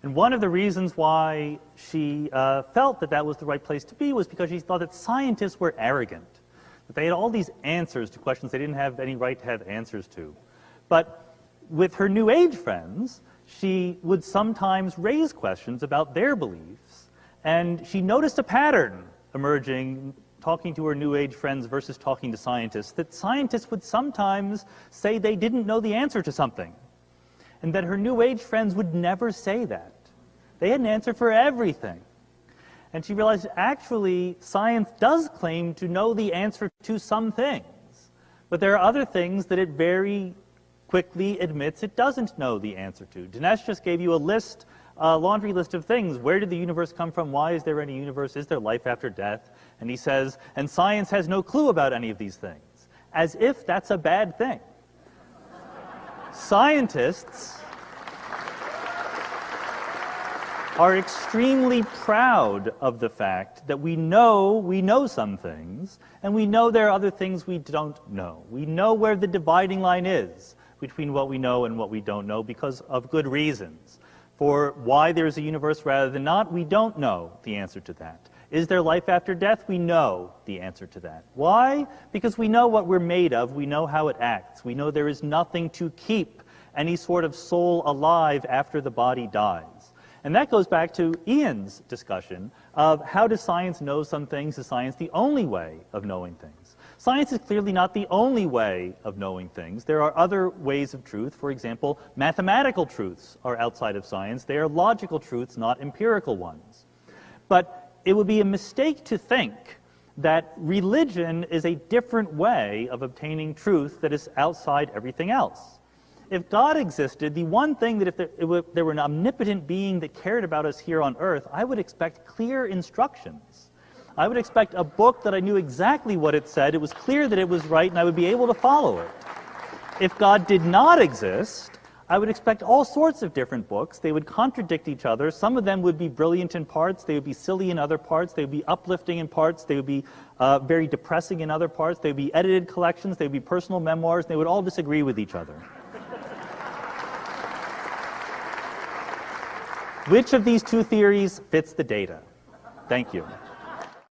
And one of the reasons why she felt that that was the right place to be was because she thought that scientists were arrogant, that they had all these answers to questions they didn't have any right to have answers to. But with her New Age friends, she would sometimes raise questions about their beliefs, and she noticed a pattern emerging talking to her New Age friends versus talking to scientists, that scientists would sometimes say they didn't know the answer to something, and that her New Age friends would never say that. They had an answer for everything. And she realized, actually, science does claim to know the answer to some things, but there are other things that it very quickly admits it doesn't know the answer to. Dinesh just gave you a laundry list of things. Where did the universe come from? Why is there any universe? Is there life after death? And he says, and science has no clue about any of these things, as if that's a bad thing. Scientists are extremely proud of the fact that we know some things, and we know there are other things we don't know. We know where the dividing line is between what we know and what we don't know because of good reasons. For why there's a universe rather than not, we don't know the answer to that. Is there life after death? We know the answer to that. Why? Because we know what we're made of. We know how it acts. We know there is nothing to keep any sort of soul alive after the body dies. And that goes back to Ian's discussion of how does science know some things? Is science the only way of knowing things? Science is clearly not the only way of knowing things. There are other ways of truth. For example, mathematical truths are outside of science. They are logical truths, not empirical ones. But it would be a mistake to think that religion is a different way of obtaining truth that is outside everything else. If God existed, the one thing that if there were an omnipotent being that cared about us here on earth, I would expect clear instructions. I would expect a book that I knew exactly what it said, it was clear that it was right, and I would be able to follow it. If God did not exist, I would expect all sorts of different books. They would contradict each other. Some of them would be brilliant in parts, they would be silly in other parts, they would be uplifting in parts, they would be very depressing in other parts, they would be edited collections, they would be personal memoirs, and they would all disagree with each other. Which of these two theories fits the data? Thank you.